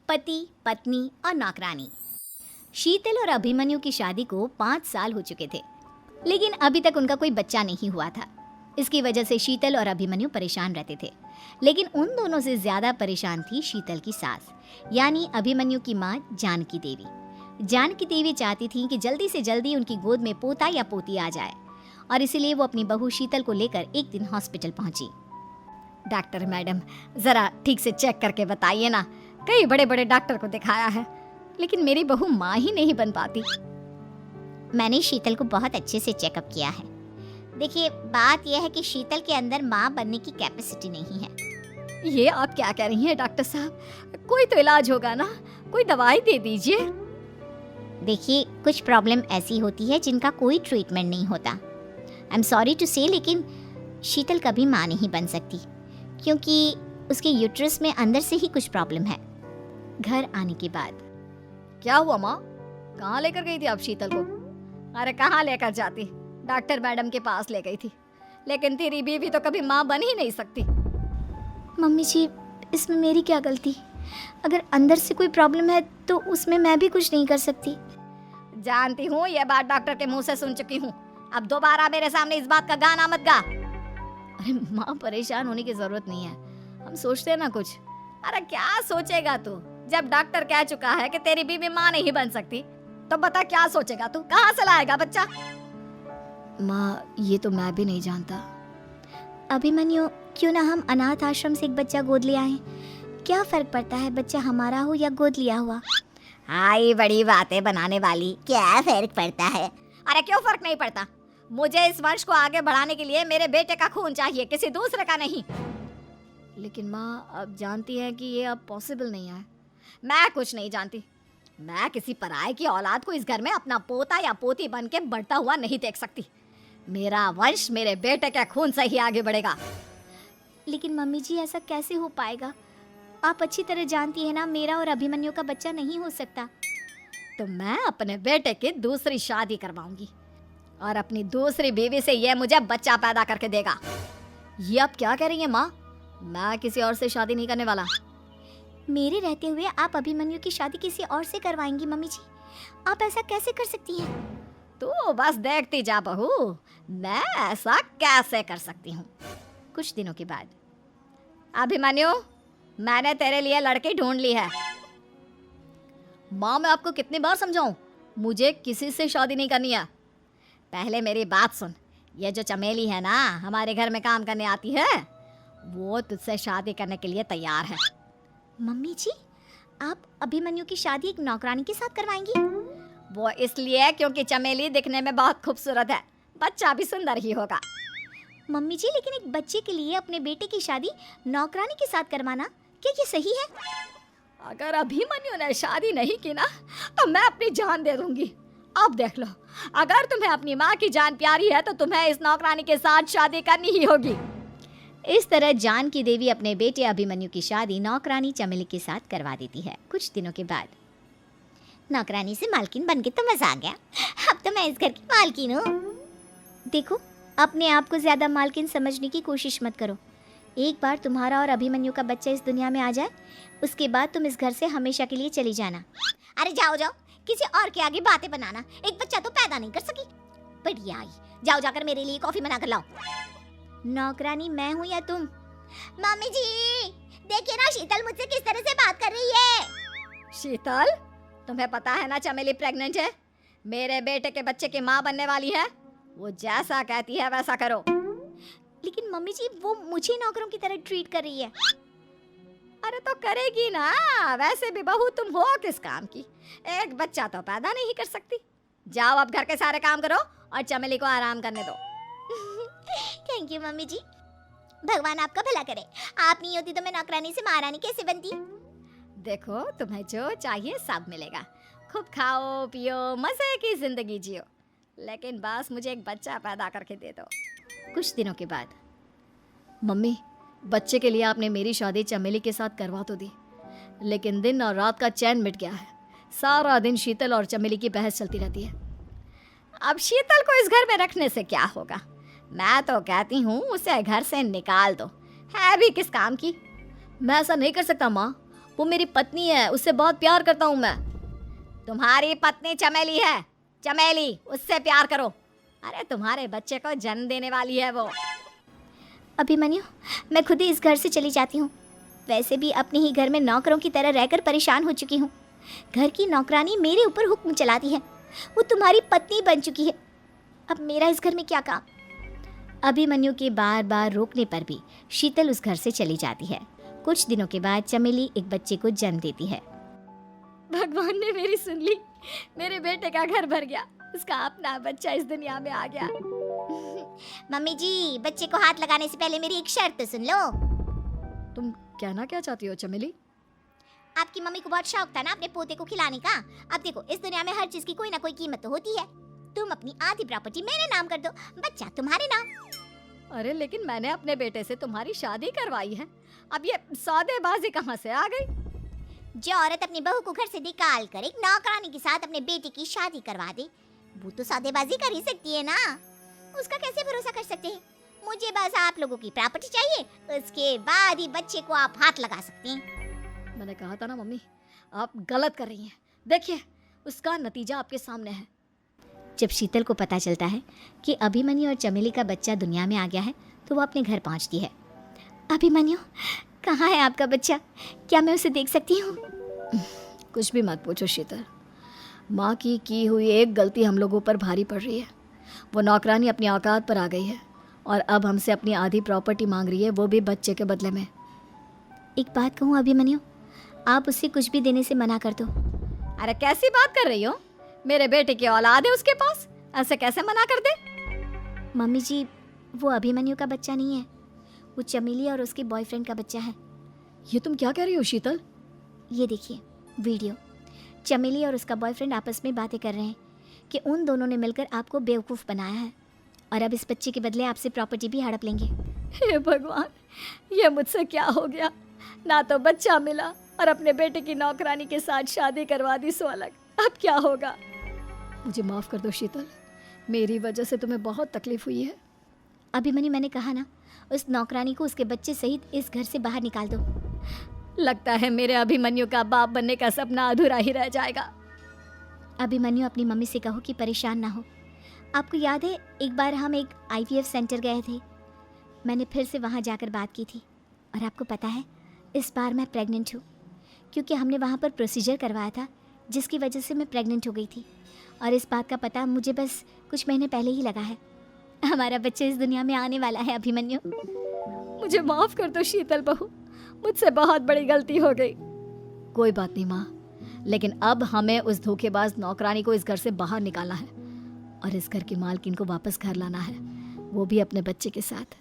पति, पत्नी और नौकरानी। शीतल और अभिमन्यु की शादी को 5 साल हो चुके थे, लेकिन अभी तक उनका कोई बच्चा नहीं हुआ था। इसकी वजह से शीतल और अभिमन्यु परेशान रहते थे, लेकिन उन दोनों से ज्यादा परेशान थी शीतल की सास, यानी अभिमन्यु की माँ जानकी देवी। जानकी देवी चाहती थी कि जल्दी से जल्दी उनकी गोद में पोता या पोती आ जाए, और इसीलिए वो अपनी बहू शीतल को लेकर एक दिन हॉस्पिटल पहुंची। डॉक्टर मैडम, जरा ठीक से चेक करके बताइए ना, कई बड़े बड़े डॉक्टर को दिखाया है, लेकिन मेरी बहू माँ ही नहीं बन पाती। मैंने शीतल को बहुत अच्छे से चेकअप किया है। देखिए, बात यह है कि शीतल के अंदर माँ बनने की कैपेसिटी नहीं है। ये आप क्या कह रही हैं डॉक्टर साहब? कोई तो इलाज होगा ना, कोई दवाई दे दीजिए। देखिए, कुछ प्रॉब्लम ऐसी होती है जिनका कोई ट्रीटमेंट नहीं होता। आई एम सॉरी टू से, लेकिन शीतल कभी माँ नहीं बन सकती, क्योंकि उसके यूट्रस में अंदर से ही कुछ प्रॉब्लम है। घर आने के बाद क्या हुआ माँ? कहाँ लेकर गई थी आप शीतल को? अरे कहाँ लेकर जाती, डॉक्टर मैडम के पास ले गई थी, लेकिन तेरी बीवी तो कभी माँ बन ही नहीं सकती। मम्मी जी, इसमें मेरी क्या गलती? अगर अंदर से कोई प्रॉब्लम है तो उसमें मैं भी कुछ नहीं कर सकती। जानती हूँ, ये बात डॉक्टर के मुंह से सुन चुकी हूँ। अब दोबारा मेरे सामने इस बात का गाना मत गा। अरे माँ, परेशान होने की जरूरत नहीं है, हम सोचते हैं ना कुछ। अरे क्या सोचेगा तू? जब डॉक्टर कह चुका है कि तेरी बीवी माँ नहीं बन सकती, तो बता क्या सोचेगा तू? कहाँ से लाएगा बच्चा? माँ, ये तो मैं भी नहीं जानता। अभिमन्यु, क्यों ना हम अनाथ आश्रम से एक बच्चा गोद ले आए? क्या फर्क पड़ता है बच्चा हमारा हो या गोद लिया हुआ? हाय, बड़ी बातें बनाने वाली, क्या फर्क पड़ता है? अरे क्यों फर्क नहीं पड़ता? मुझे इस वंश को आगे बढ़ाने के लिए मेरे बेटे का खून चाहिए, किसी दूसरे का नहीं। लेकिन माँ, आप जानती हैं कि ये अब पॉसिबल नहीं है। मैं कुछ नहीं जानती। मैं किसी पराये की औलाद को इस घर में अपना पोता या पोती बन के बढ़ता हुआ नहीं देख सकती। मेरा वंश मेरे बेटे के खून से ही आगे बढ़ेगा। लेकिन मम्मी जी, ऐसा कैसे हो पाएगा? आप अच्छी तरह जानती है ना, मेरा और अभिमन्यु का बच्चा नहीं हो सकता। तो मैं अपने बेटे की दूसरी शादी करवाऊंगी, और अपनी दूसरी बीवी से ये मुझे बच्चा पैदा करके देगा। ये आप क्या कह रही हैं माँ? मैं किसी और से शादी नहीं करने वाला। मेरे रहते हुए आप अभिमन्यु की शादी किसी और से करवाएंगी? मम्मी जी, आप ऐसा कैसे कर सकती हैं? तू बस देखती जा बहू, मैं ऐसा कैसे कर सकती हूँ। कुछ दिनों के बाद, अभिमन्यु, मैंने तेरे लिए लड़की ढूंढ ली है। माँ, मैं आपको कितनी बार समझाऊं, मुझे किसी से शादी नहीं करनी है। पहले मेरी बात सुन। ये जो चमेली है ना, हमारे घर में काम करने आती है, वो तुझसे शादी करने के लिए तैयार है। मम्मी जी, आप अभिमन्यु की शादी एक नौकरानी के साथ करवाएंगी? वो इसलिए क्योंकि चमेली दिखने में बहुत खूबसूरत है, बच्चा भी सुंदर ही होगा। मम्मी जी, लेकिन एक बच्चे के लिए अपने बेटे की शादी नौकरानी के साथ करवाना, क्या ये सही है? अगर अभिमन्यु ने शादी नहीं की ना, तो मैं अपनी जान दे दूंगी। अब देख लो, अगर तुम्हें अपनी माँ की जान प्यारी है तो तुम्हें इस नौकरानी के साथ शादी करनी ही होगी। इस तरह जानकी देवी अपने बेटे अभिमन्यु की शादी नौकरानी चमेली के साथ करवा देती है। कुछ दिनों के बाद, नौकरानी से मालकिन बन के तो मजा आ गया, अब तो मैं इस घर की मालकिन हूँ। देखो, अपने आप को ज्यादा मालकिन समझने की कोशिश मत करो। एक बार तुम्हारा और अभिमन्यु का बच्चा इस दुनिया में आ जाए, उसके बाद तुम इस घर से हमेशा के लिए चली जाना। अरे जाओ जाओ, किसी और के आगे बातें बनाना, एक बच्चा तो पैदा नहीं कर सकी। बढ़िया आई, जाओ जाकर मेरे लिए कॉफी बना कर लाओ। नौकरानी मैं हूँ या तुम? मम्मी जी, देखिए ना शीतल मुझसे किस तरह से बात कर रही है। शीतल, तुम्हें पता है ना चमेली प्रेग्नेंट है, मेरे बेटे के बच्चे की माँ बनने वाली है। वो जैसा कहती है वैसा करो। लेकिन मम्मी जी, वो मुझे नौकरों की तरह ट्रीट कर रही है। अरे तो करेगी ना, वैसे भी बहू तुम हो किस काम की, एक बच्चा तो पैदा नहीं कर सकती। जाओ अब घर के सारे काम करो और चमेली को आराम करने दो। थैंक यू मम्मी जी, भगवान आपका भला करे। आप नहीं होती तो मैं नौकरानी से महारानी कैसे बनती? देखो, तुम्हें जो चाहिए सब मिलेगा, खूब खाओ पियो, मजे की जिंदगी जियो, लेकिन बस मुझे एक बच्चा पैदा करके दे दो। कुछ दिनों के बाद, मम्मी, बच्चे के लिए आपने मेरी शादी चमेली के साथ करवा तो दी, लेकिन दिन और रात का चैन मिट गया है। सारा दिन शीतल और चमेली की बहस चलती रहती है। अब शीतल को इस घर में रखने से क्या होगा? मैं तो कहती हूँ उसे घर से निकाल दो, है भी किस काम की। मैं ऐसा नहीं कर सकता माँ, वो मेरी पत्नी है, उससे बहुत प्यार करता हूँ मैं। तुम्हारी पत्नी चमेली है, चमेली, उससे प्यार करो। अरे तुम्हारे बच्चे को जन्म देने वाली है वो। अभिमन्यु, मैं खुद ही इस घर से चली जाती हूँ। वैसे भी अपने ही घर में नौकरों की तरह रहकर परेशान हो चुकी हूँ। घर की नौकरानी मेरे ऊपर हुक्म चलाती है। वो तुम्हारी पत्नी बन चुकी है। अब मेरा इस घर में क्या काम? अभिमन्यु के बार बार रोकने पर भी शीतल उस घर से चली जाती है। कुछ दिनों के बाद चमेली एक बच्चे को जन्म देती है। भगवान ने मेरी सुन ली, मेरे बेटे का घर भर गया, उसका अपना बच्चा इस दुनिया में आ गया। मम्मी जी, बच्चे को हाथ लगाने से पहले मेरी एक शर्त तो सुन लो। तुम कहना क्या चाहती हो चमेली? आपकी मम्मी को बहुत शौक था ना अपने पोते को खिलाने का। अब देखो, इस दुनिया में हर चीज की कोई ना कोई कीमत तो होती है। तुम अपनी आधी प्रॉपर्टी मेरे नाम कर दो, बच्चा तुम्हारे नाम। अरे लेकिन मैंने अपने बेटे से तुम्हारी शादी करवाई है, अब ये सौदेबाजी कहाँ से आ गई? जो औरत अपनी बहू को घर से निकाल कर एक नौकरानी के साथ अपने बेटे की शादी करवा दे, वो तो सौदेबाजी कर ही सकती है ना। उसका कैसे भरोसा कर सकते हैं? मुझे बस आप लोगों की प्रॉपर्टी चाहिए, उसके बाद ही बच्चे को आप हाथ लगा सकते हैं। मैंने कहा था ना मम्मी, आप गलत कर रही हैं। देखिए, उसका नतीजा आपके सामने है। जब शीतल को पता चलता है कि अभिमन्यु और चमेली का बच्चा दुनिया में आ गया है, तो वो अपने घर पहुंचती है। अभिमन्यु, कहाँ है आपका बच्चा? क्या मैं उसे देख सकती हूँ? कुछ भी मत पूछो शीतल, माँ की हुई एक गलती हम लोगों पर भारी पड़ रही है। वो नौकरानी अपनी औकात पर आ गई है और अब हमसे अपनी आधी प्रॉपर्टी मांग रही है, वो भी बच्चे के बदले में। एक बात कहूँ अभिमन्यु, आप उससे कुछ भी देने से मना कर दो। अरे कैसी बात कर रही हो? मेरे बेटे की औलाद है उसके पास, ऐसे कैसे मना कर दे? मम्मी जी, वो अभिमन्यु का बच्चा नहीं है, वो चमेली और उसके बॉयफ्रेंड का बच्चा है। ये तुम क्या कह रही हो शीतल? ये देखिए वीडियो। चमेली और उसका बॉयफ्रेंड आपस में बातें कर रहे हैं कि उन दोनों ने मिलकर आपको बेवकूफ़ बनाया है और अब इस बच्चे के बदले आपसे प्रॉपर्टी भी हड़प लेंगे। हे भगवान, ये मुझसे क्या हो गया? ना तो बच्चा मिला और अपने बेटे की नौकरानी के साथ शादी करवा दी, सो अलग। अब क्या होगा? मुझे माफ़ कर दो शीतल, मेरी वजह से तुम्हें बहुत तकलीफ हुई है। अभिमन्यु, मैंने कहा ना, उस नौकरानी को उसके बच्चे सहित इस घर से बाहर निकाल दो। लगता है मेरे अभिमन्यु का बाप बनने का सपना अधूरा ही रह जाएगा। अभिमन्यु, अपनी मम्मी से कहो कि परेशान ना हो। आपको याद है एक बार हम एक IVF सेंटर गए थे, मैंने फिर से वहाँ जाकर बात की थी और आपको पता है इस बार मैं प्रेग्नेंट हूँ, क्योंकि हमने वहाँ पर प्रोसीजर करवाया था जिसकी वजह से मैं प्रेग्नेंट हो गई थी और इस बात का पता मुझे बस कुछ महीने पहले ही लगा है। हमारा बच्चा इस दुनिया में आने वाला है अभिमन्यु। मुझे माफ़ कर दो शीतल बहू, मुझसे बहुत बड़ी गलती हो गई। कोई बात नहीं माँ, लेकिन अब हमें उस धोखेबाज नौकरानी को इस घर से बाहर निकालना है और इस घर की मालकिन को वापस घर लाना है, वो भी अपने बच्चे के साथ।